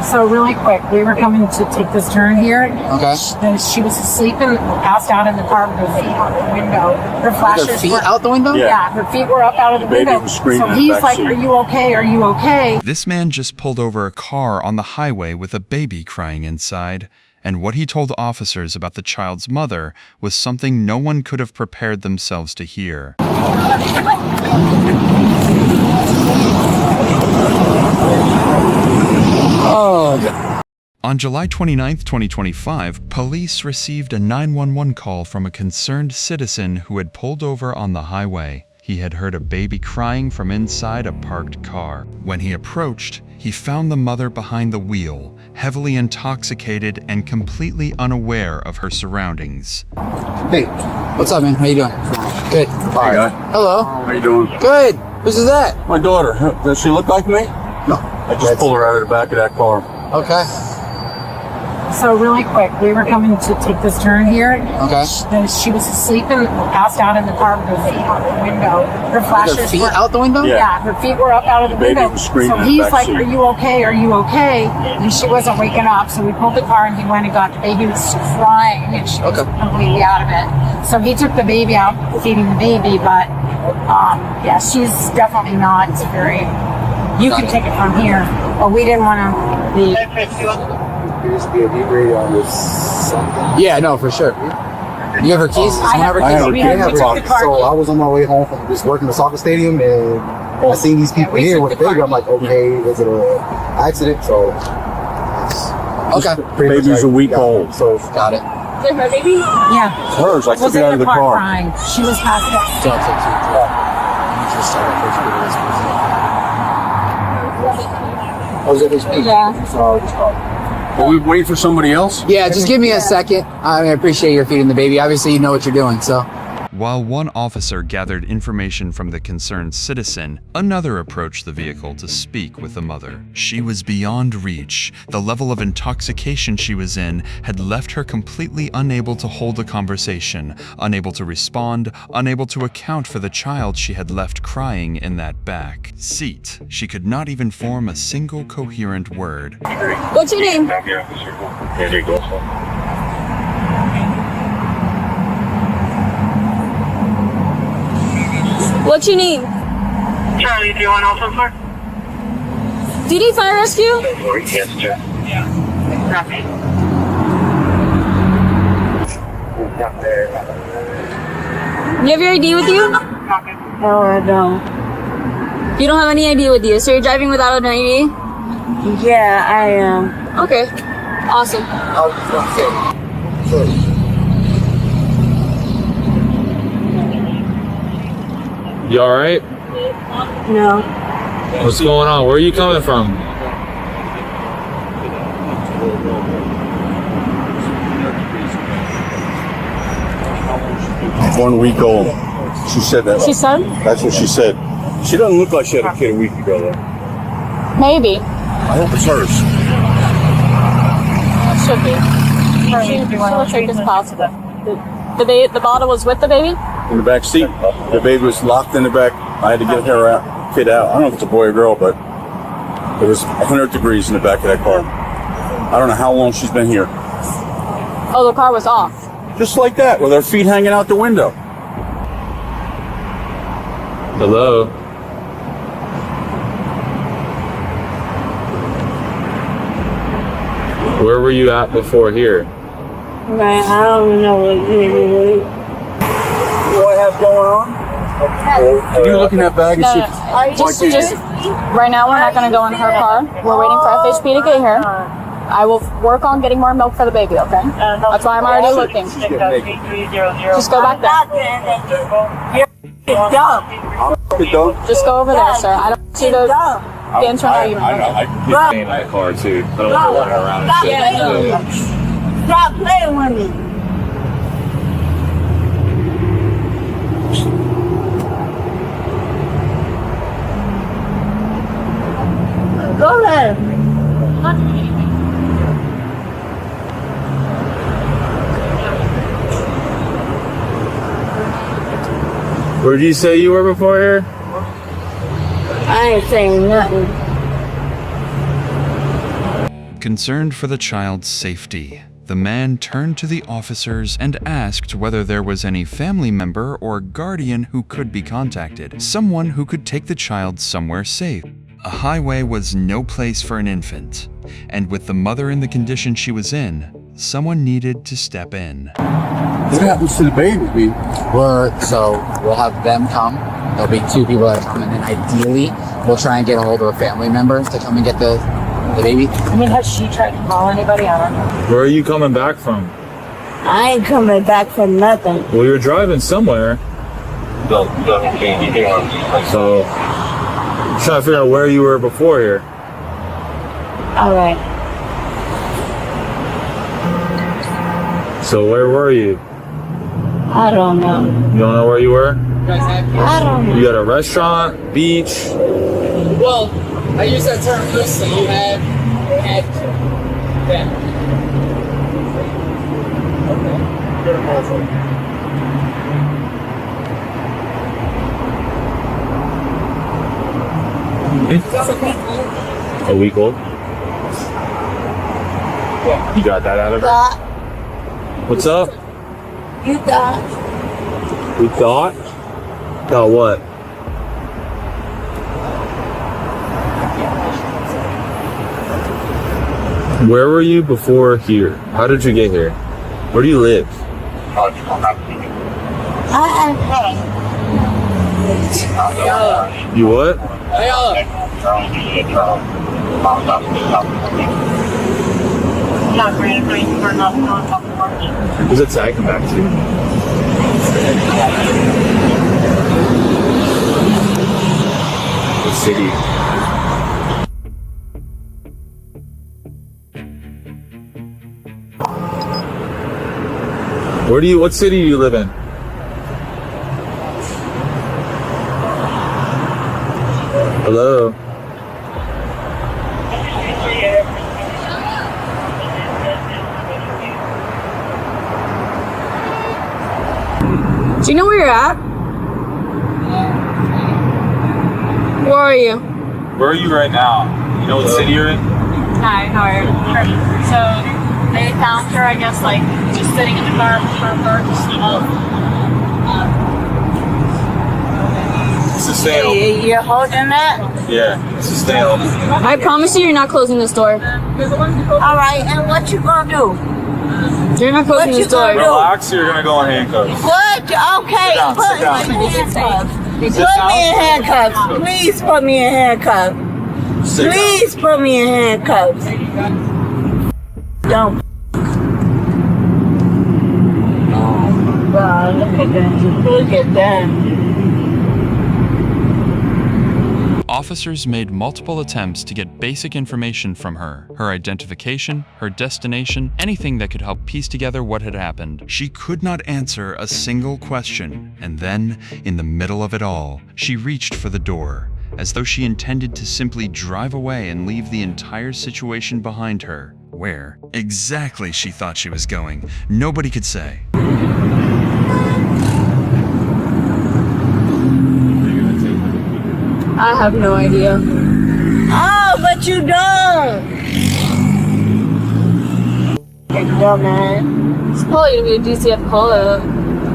So really quick, we were coming to take this turn here. Okay. And she was asleep and passed out in the car with her feet out the window. Her flashes Her feet were out the window? Yeah, her feet were up out of the window. was screaming So in the he's back like, seat. "Are you okay? Are you okay?" This man just pulled over a car on the highway with a baby crying inside, and what he told officers about the child's mother was something no one could have prepared themselves to hear. On July 29, 2025, police received a 911 call from a concerned citizen who had pulled over on the highway. He had heard a baby crying from inside a parked car. When he approached, he found the mother behind the wheel, heavily intoxicated and completely unaware of her surroundings. Hey, what's up, man? How you doing? Good. Hey, guy. Hello. How you doing? Good. Who's that? My daughter. Does she look like me? No. I just pulled her out of the back of that car. Okay. So really quick, we were coming to take this turn here. Okay. And she was asleep and passed out in the car with her feet out the window. Her flashes Her feet were out the window? Yeah, her feet were up out of the baby window. was screaming So in the he's back like, seat. "Are you okay? Are you okay?" And she wasn't waking up. So we pulled the car and he went and got the baby. Was crying and she was completely out of it. So he took the baby out, feeding the baby. But yeah, she's definitely not very. You can take it from here, but we didn't want to leave. Yeah, no, for sure. You have her keys? Someone have her keys? I have her We keys. had- we took the car. So I was on my way home from just working the soccer stadium, and I seen these people here with a baby. I'm like, okay, is it an accident? So Okay. pretty much Baby's a week old. So Got it. Is it her baby? Yeah. Hers. I took Was it in out of the car. crying. She was passed out. So I'll I was at this speech. Yeah. So Are we waiting for somebody else? Yeah, just give me a second. I appreciate your feeding the baby. Obviously, you know what you're doing, so. While one officer gathered information from the concerned citizen, another approached the vehicle to speak with the mother. She was beyond reach. The level of intoxication she was in had left her completely unable to hold a conversation, unable to respond, unable to account for the child she had left crying in that back seat. She could not even form a single coherent word. What's your name? What's your name? Charlie, do you want help from her? Do you need fire rescue? Yes, sir. Yeah. Copy. You have your ID with you? No, I don't. You don't have any ID with you, so you're driving without an ID? Yeah, I am. Okay. Awesome. You alright? No. What's going on? Where are you coming from? 1 week old. She said that. She said? That's what she said. She doesn't look like she had a kid a week ago, though. Maybe. I hope it's hers. Should be. She looks like it's possible. The bottle was with the baby? In the back seat. The baby was locked in the back. I had to get her kid out. I don't know if it's a boy or girl, but it was 100 degrees in the back of that car. I don't know how long she's been here. Oh, the car was off. Just like that, with her feet hanging out the window. Hello? Where were you at before here? Man, I don't know what What I have going on? Can you look in that bag and No, see? just right now we're not going to go in her car. We're waiting for FHP to get here. I will work on getting more milk for the baby, okay? That's why I'm already looking. Just go back there. Just go over there, sir. I don't want you to get into an argument. I can stay in that car too. I don't want to run around and shit. Stop playing with me. Go ahead. Where did you say you were before here? I ain't saying nothing. Concerned for the child's safety, the man turned to the officers and asked whether there was any family member or guardian who could be contacted, someone who could take the child somewhere safe. A highway was no place for an infant, and with the mother in the condition she was in, someone needed to step in. What happens to the baby? We'll have them come. There'll be 2 people that come, and then ideally, we'll try and get a hold of a family member to come and get the baby. I mean, has she tried to call anybody? I don't know. Where are you coming back from? I ain't coming back for nothing. Well, you're driving somewhere. So, I'm trying to figure out where you were before here. All right. So where were you? I don't know. You don't know where you were? I don't know. You at a restaurant, beach? Well, I use that term loosely. You had yeah. A week old? You got that out of her? What's up? You thought? We thought? Thought what? Where were you before here? How did you get here? Where do you live? You what? Not really for not talking. Who's that tag come back to? What city? What city do you live in? Hello? Do you know where you're at? Where are you? Where are you right now? You know what city you're in? Hi, how are you? So they found her, I guess, like just sitting in the car for purchase of. Sustainable. You're holding that? Yeah, sustainable. I promise you, you're not closing this door. All right, and what you gonna do? You're not closing What this you gonna door. do? Relax, or you're gonna go in handcuffs. What? Okay, Sit down, put sit down. me in handcuffs. Sit Put down. me in handcuffs. Please put me in handcuffs. Sit down. Please put me in handcuffs. Don't. Oh, God, look at that. Look at that. Officers made multiple attempts to get basic information from her identification, her destination, anything that could help piece together what had happened. She could not answer a single question, and then, in the middle of it all, she reached for the door, as though she intended to simply drive away and leave the entire situation behind her. Where exactly she thought she was going, nobody could say. I have no idea. Oh, but you don't. You dumbass. It's probably gonna be a DCF call out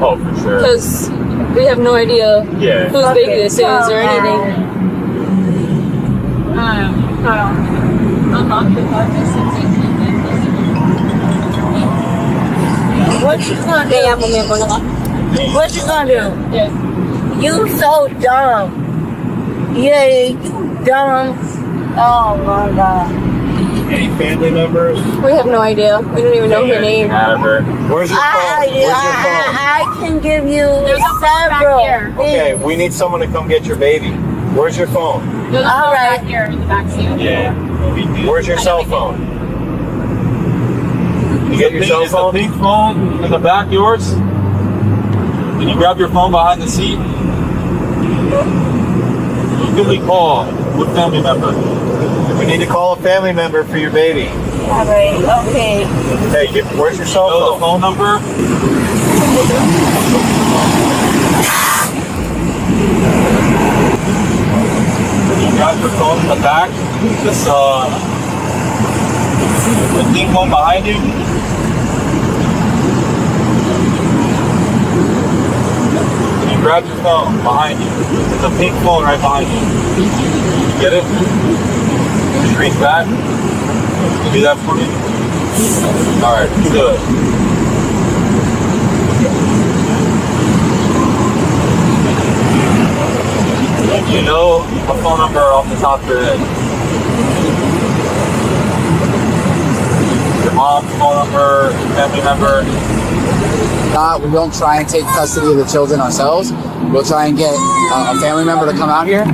Oh, for sure. because we have no idea Yeah. whose baby this is or anything. What you gonna do? What you gonna do? You so dumb. Yeah, you dumb. Oh my God. Any family members? We have no idea. We don't even know her name. Where's your phone? I can give you several. Okay, we need someone to come get your baby. Where's your phone? All right. Here in the back seat. Yeah. Where's your cell phone? You get your cell Is the phone? pink phone in the back yours? Can you grab your phone behind the seat? Who can we call? What family member? We need to call a family member for your baby. All right. Okay. Hey, where's your cell Know the phone? phone number? You got your phone in the back? Just, The pink one behind you? Can you grab your phone behind you? There's a pink phone right behind you. Get it? Just reach back. Do that for me. Alright, good. You know a phone number off the top of your head. Your mom's phone number, family member. We don't try and take custody of the children ourselves. We'll try and get a family member to come out here,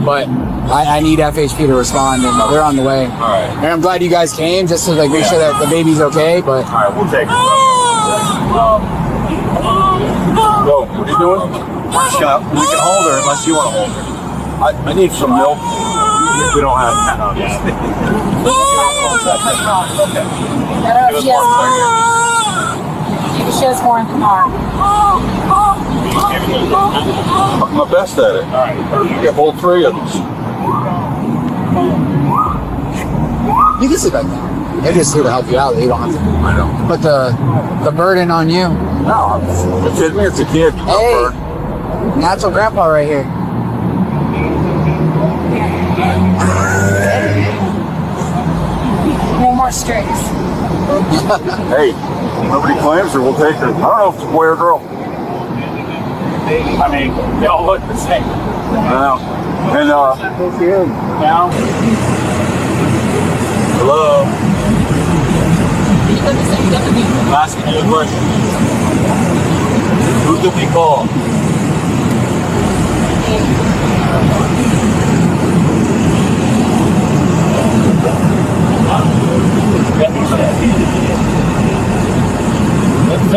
but I need FHP to respond, and they're on the way. All right. And I'm glad you guys came just to like make sure that the baby's okay. But All right, we'll take it. Go. What are you doing? We can hold her unless you want to hold her. I need some milk. We don't have that, obviously. Maybe she has more in the car. I'm my best at it. All right. You get all three of them. you can sit back down. They're just here to help you out. You don't have to. I know. Put the burden on you. No, it's a kid. It's a kid. Hey, natural grandpa right here. No more strings. Hey, nobody claims her. We'll take her. I don't know if it's a boy or girl. I mean, they all look the same. I know. And Now? Hello? I'm asking you a question. Who did we call? Let's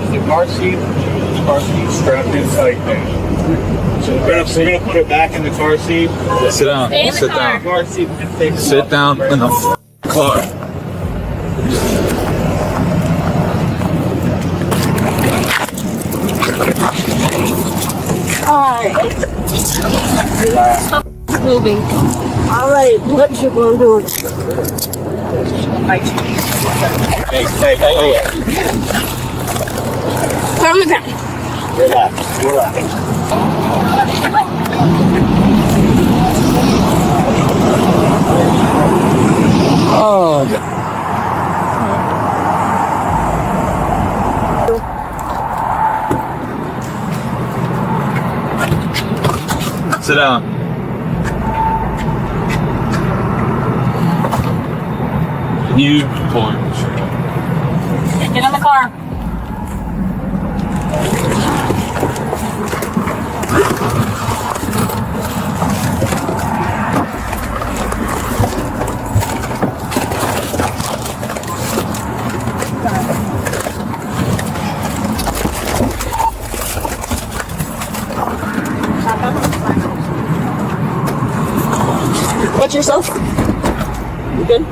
the car seat strapped in tight there. So we're gonna put it back in the car seat. Sit down. Sit down. Car seat. Sit down in the car. Alright. Stop moving. Alright, what you gonna do? Hey. Calm it down. Relax. Oh. Sit down. You pull your shirt up. Get in the car. Watch yourself. You good?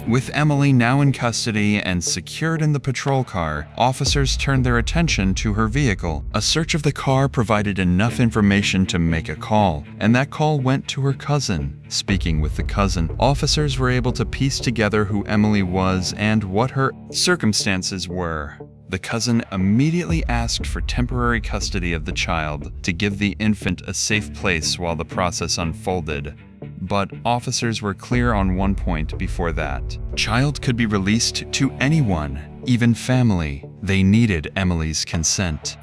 With Emily now in custody and secured in the patrol car, officers turned their attention to her vehicle. A search of the car provided enough information to make a call, and that call went to her cousin. Speaking with the cousin, officers were able to piece together who Emily was and what her circumstances were. The cousin immediately asked for temporary custody of the child to give the infant a safe place while the process unfolded. But officers were clear on one point before that. Child could be released to anyone, even family. They needed Emily's consent.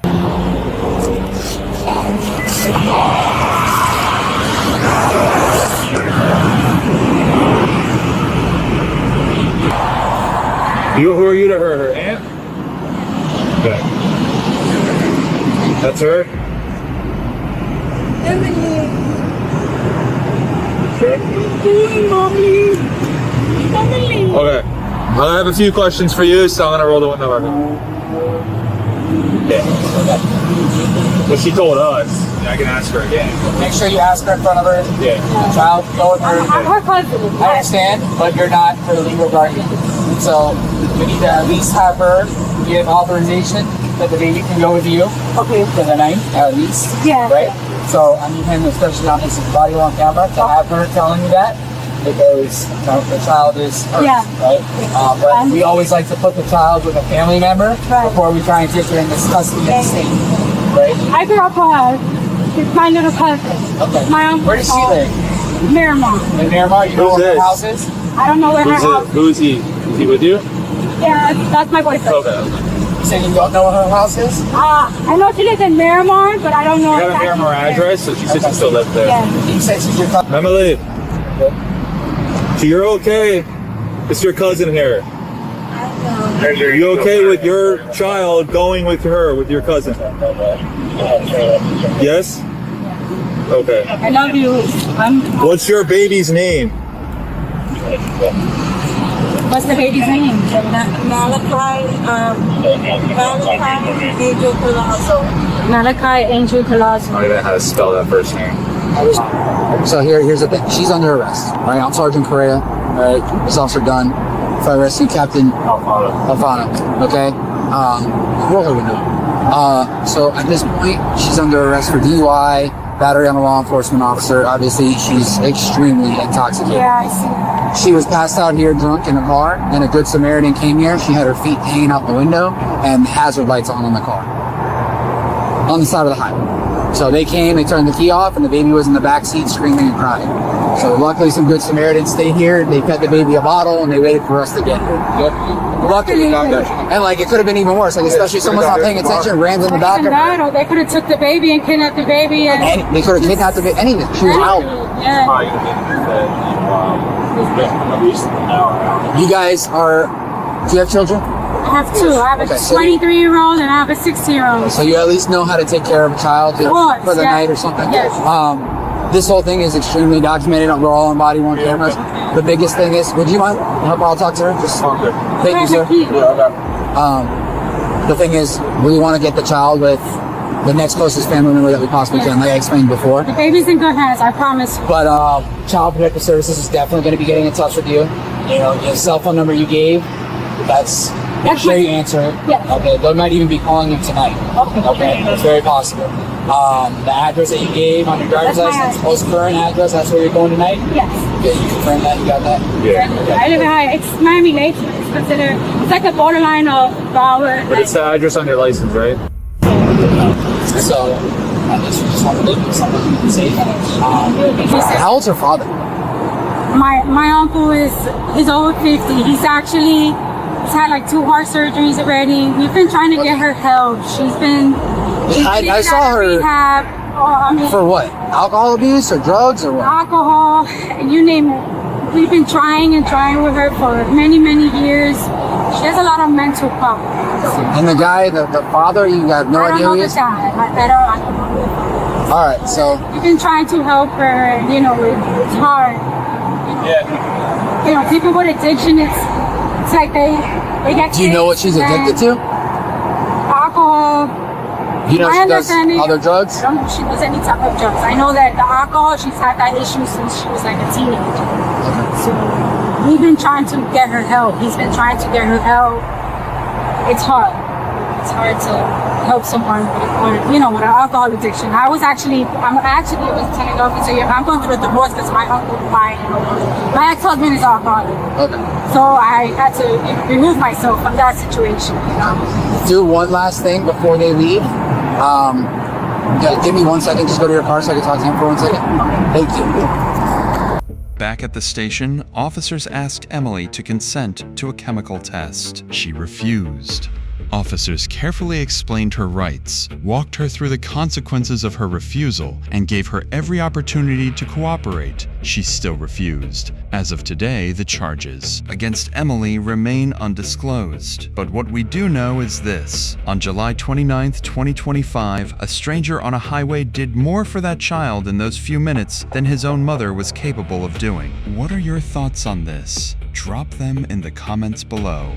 Who are you to her? Her aunt? Okay. That's her? Emily. Sure. Mommy. Okay. Well, I have a few questions for you, so I'm gonna roll the window over. Yeah. What she told us, I can ask her again. Make sure you ask her in front of her. Yeah. Child, go with her. Her cousin. I understand, but you're not her legal guardian. So we need to at least have her give authorization that the baby can go with you. Okay. For the night, at least. Yeah. Right? So I need him, especially on his body on camera, to have her telling me that, because the child is hers, right? But we always like to put the child with a family member before we try and take her in this custody of the state, right? I grew up with my little cousin. Okay. My uncle. Where does she live? Miramar. In Miramar? You know Who's where her this? house is? I don't know where her house. Who is he? Is he with you? Yeah, that's my boyfriend. Okay. You saying you don't know where her house is? I know she lives in Miramar, but I don't know. You have a Miramar address, so she said she still lives there. Yeah. You said she's your cousin. Emily, so you're okay? It's your cousin here. Are you okay with your child going with her, with your cousin? Yes? Okay. I love you. What's your baby's name? What's the baby's name? Malachi Angel Palazzo. I don't even know how to spell that first name. So here's the thing. She's under arrest, right? I'm Sergeant Correa, right? This officer Dunn. If I arrest you, Captain Alfano, okay? Roll her window. So at this point, she's under arrest for DUI, battery on a law enforcement officer. Obviously, she's extremely intoxicated. Yeah, I see. She was passed out here drunk in a car, and a good Samaritan came here. She had her feet hanging out the window and hazard lights on the car. On the side of the highway. So they came, they turned the key off, and the baby was in the back seat screaming and crying. So luckily some good Samaritans stayed here, they fed the baby a bottle, and they waited for us to get here. Luckily, and like it could have been even worse, like especially if someone's not paying attention, ran in the back of her. Or they could have took the baby and kidnapped the baby. And They could have kidnapped the baby, anything. She was out. Yeah. You guys are, do you have children? I have two. I have a 23-year-old and I have a 60-year-old. So you at least know how to take care of a child for the night or something? Yes. This whole thing is extremely documented. We're all on body-worn cameras. The biggest thing is, would you mind? I'll talk to her. Just thank you, sir. The thing is, we want to get the child with the next closest family member that we possibly can, like I explained before. The baby's in good hands, I promise. But Child Protective Services is definitely going to be getting in touch with you. You know, the cell phone number you gave, that's make sure you answer it. Yeah. Okay, they might even be calling you tonight. Okay, it's very possible. The address that you gave on your driver's license, most current address, that's where you're going tonight? Yes. Okay, you confirm that, you got that? Yeah. I live in High. It's Miami Lakes. It's considered, it's like a borderline of Broward. But it's the address on your license, right? So, I guess you just want to live with someone you can say. How old's her father? My uncle he's over 50. He's had like 2 heart surgeries already. We've been trying to get her help. I saw her rehab. For what? Alcohol abuse or drugs or what? Alcohol, you name it. We've been trying with her for many, many years. She has a lot of mental problems. And the guy, the father, you got no idea who he is? I don't know. All right, so we've been trying to help her. You know, it's hard. Yeah. You know, people with addiction, it's like they get. Do you know what she's addicted to? Alcohol. You know she does other drugs? I don't know if she does any type of drugs. I know that the alcohol, she's had that issue since she was like a teenager. So we've been trying to get her help. He's been trying to get her help. It's hard. It's hard to help someone with an alcohol addiction. I'm actually a lieutenant officer here. I'm going through a divorce because my ex-husband is alcoholic. Okay. So I had to remove myself from that situation. Do one last thing before they leave. Give me 1 second. Just go to your car so I can talk to him for 1 second. Thank you. Back at the station, officers asked Emily to consent to a chemical test. She refused. Officers carefully explained her rights, walked her through the consequences of her refusal, and gave her every opportunity to cooperate. She still refused. As of today, the charges against Emily remain undisclosed. But what we do know is this. On July 29, 2025, a stranger on a highway did more for that child in those few minutes than his own mother was capable of doing. What are your thoughts on this? Drop them in the comments below.